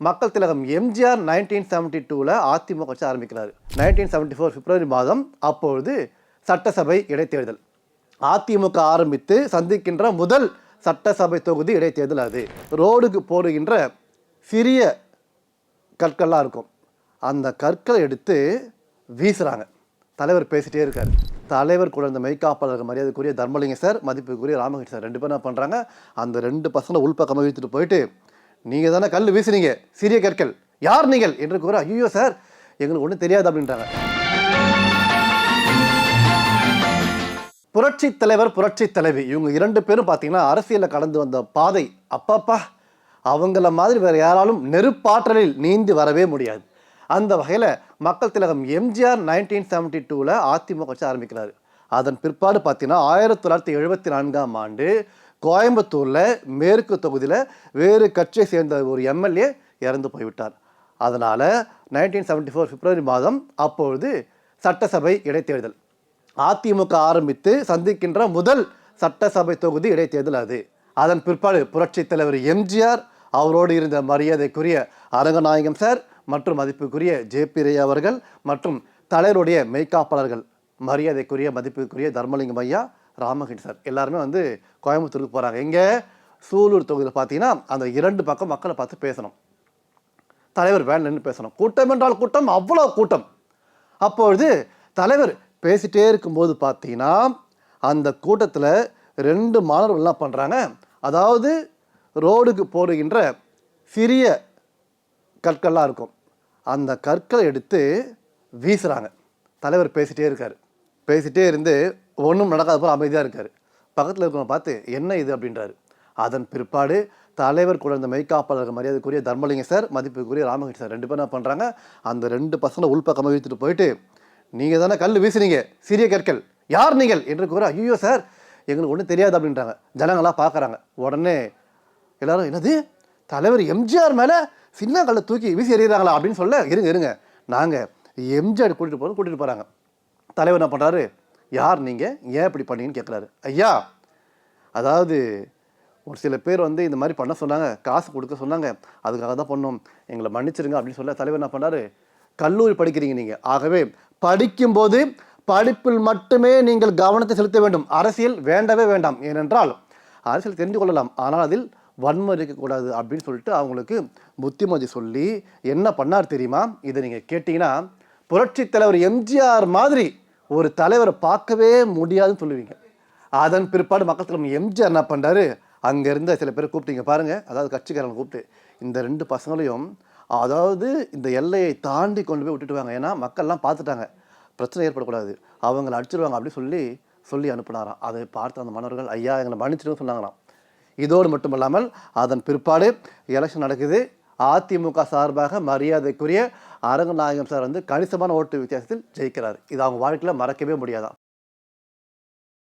மக்கள் திலகம் எம்ஜிஆர் 1972 அதிமுக கட்சி ஆரம்பிக்கிறார். 1974 பிப்ரவரி மாதம் அப்பொழுது சட்டசபை இடைத்தேர்தல். அதிமுக ஆரம்பித்து சந்திக்கின்ற முதல் சட்டசபை தொகுதி இடைத்தேர்தல். அது ரோடுக்கு போடுகின்ற சிறிய கற்கள்லாம் இருக்கும். அந்த கற்களை எடுத்து வீசுகிறாங்க. தலைவர் பேசிட்டே இருக்கார். தலைவர் கூட இந்த மெய்காப்பாளர்கள் மரியாதைக்குரிய தர்மலிங்க சார், மதிப்புக்குரிய ராமகிருஷ்ணன் சார் 2 பேரும் என்ன பண்ணுறாங்க, அந்த 2 பசங்களை உள்பக்கமாக இழுத்துட்டு போயிட்டு, நீங்கள் தானே கல் வீசுனீங்க, சிறிய கற்கள், யார் நீங்கள் என்று கூற, ஐயோ சார் எங்களுக்கு ஒன்றும் தெரியாது அப்படின்றாங்க. புரட்சி தலைவர் புரட்சி தலைவி இவங்க 2 பேரும் பார்த்தீங்கன்னா அரசியலில் கடந்து வந்த பாதை அப்பப்பா அவங்கள மாதிரி வேறு யாராலும் நெருப்பாற்றலில் நீந்தி வரவே முடியாது. அந்த வகையில் மக்கள் திலகம் எம்ஜிஆர் 1972 அதிமுக கட்சி ஆரம்பிக்கிறார். அதன் பிற்பாடு பார்த்தீங்கன்னா 1974ஆம் ஆண்டு கோயம்புத்தூரில் மேற்கு தொகுதியில் வேறு கட்சியை சேர்ந்த ஒரு எம்எல்ஏ இறந்து போய்விட்டார். அதனால் 1974 பிப்ரவரி மாதம் அப்பொழுது சட்டசபை இடைத்தேர்தல். அதிமுக ஆரம்பித்து சந்திக்கின்ற முதல் சட்டசபை தொகுதி இடைத்தேர்தல். அது அதன் பிற்பாடு புரட்சி தலைவர் எம்ஜிஆர், அவரோடு இருந்த மரியாதைக்குரிய அரங்கநாயகம் சார் மற்றும் மதிப்புக்குரிய ஜே.பி. ரையா அவர்கள் மற்றும் தலைவருடைய மெய்காப்பாளர்கள் மரியாதைக்குரிய மதிப்புக்குரிய தர்மலிங்கம் ஐயா, ராமகிருஷ்ணன் சார் எல்லாருமே கோயம்புத்தூருக்கு போகிறாங்க. எங்கே சூலூர் தொகுதியில் பார்த்தீங்கன்னா அந்த 2 பக்கம் மக்களை பார்த்து பேசணும். தலைவர் வேன் நின்று பேசணும். கூட்டம் என்றால் கூட்டம், அவ்வளோ கூட்டம். அப்பொழுது தலைவர் பேசிகிட்டே இருக்கும்போது பார்த்தீங்கன்னா அந்த கூட்டத்தில் 2 மாணவர்கள் என்ன பண்ணுறாங்க, அதாவது ரோடுக்கு போடுகின்ற சிறிய கற்கள்லாம் இருக்கும். அந்த கற்களை எடுத்து வீசுகிறாங்க. தலைவர் பேசிகிட்டே இருக்கார். பேசிகிட்டே இருந்து ஒன்றும் நடக்காத போல் அமைதியாக இருக்கார். பக்கத்தில் இருக்கிறவங்க பார்த்து என்ன இது அப்படின்றாரு. அதன் பிற்பாடு தலைவர் கூட இந்த மெய்காப்பாளர்கள் மரியாதைக்குரிய தர்மலிங்க சார், மதிப்புக்குரிய ராமகிருஷ்ணன் சார் 2 பேரும் என்ன பண்ணுறாங்க, அந்த 2 பசங்களை உள்பக்கமாக இழுத்துட்டு போயிட்டு, நீங்கள் தானே கல் வீசுனீங்க, சிறிய கற்கள், யார் நீங்கள் என்று கூற, ஐயோ சார் எங்களுக்கு ஒன்றும் தெரியாது அப்படின்றாங்க. ஜனங்களாக பார்க்குறாங்க. உடனே எல்லாரும் என்னது தலைவர் எம்ஜிஆர் மேலே சின்ன கல்லை தூக்கி வீசி எறிகிறாங்களா அப்படின்னு சொல்ல, இருங்க நாங்கள் எம்ஜிஆர் கூட்டிகிட்டு போகிறாங்க. தலைவர் என்ன பண்ணுறாரு, யார் நீங்கள், ஏன் இப்படி பண்ணீங்கன்னு கேட்குறாரு. ஐயா, அதாவது ஒரு சில பேர் இந்த மாதிரி பண்ண சொன்னாங்க, காசு கொடுக்க சொன்னாங்க, அதுக்காக தான் பண்ணோம், எங்களை மன்னிச்சிருங்க அப்படின்னு சொல்ல தலைவர் என்ன பண்ணாரு, கல்லூரி படிக்கிறீங்க நீங்கள், ஆகவே படிக்கும்போது படிப்பில் மட்டுமே நீங்கள் கவனத்தை செலுத்த வேண்டும், அரசியல் வேண்டவே வேண்டாம், ஏனென்றால் அரசியல் தெரிந்து கொள்ளலாம், ஆனால் அதில் வன்முறை இருக்கக்கூடாது அப்படின்னு சொல்லிட்டு அவங்களுக்கு புத்திமதி சொல்லி என்ன பண்ணார் தெரியுமா. இதை நீங்கள் கேட்டிங்கன்னா புரட்சி தலைவர் எம்ஜிஆர் மாதிரி ஒரு தலைவரை பார்க்கவே முடியாதுன்னு சொல்லுவீங்க. அதன் பிற்பாடு மக்கள் தலைவர் எம்ஜிஆர் என்ன பண்ணுறாரு, அங்கே இருந்த சில பேரை கூப்பிட்டீங்க பாருங்கள், அதாவது கட்சிக்காரங்களை கூப்பிட்டு இந்த 2 பசங்களையும் அதாவது இந்த எல்லையை தாண்டி கொண்டு போய் விட்டுட்டு வாங்க, ஏன்னா மக்கள்லாம் பார்த்துட்டாங்க, பிரச்சனை ஏற்படக்கூடாது, அவங்களை அடிச்சிருவாங்க அப்படின்னு சொல்லி அனுப்பினாராம். அதை பார்த்து அந்த மாணவர்கள் ஐயா எங்களை மன்னிச்சிடுன்னு சொன்னாங்களாம். இதோடு மட்டுமல்லாமல் அதன் பிற்பாடு எலெக்ஷன் நடக்குது. அதிமுக சார்பாக மரியாதைக்குரிய அரங்கநாயகம் சார் கணிசமான ஓட்டு வித்தியாசத்தில் ஜெயிக்கிறார். இது அவங்க வாழ்க்கையில் மறக்கவே முடியாதான்.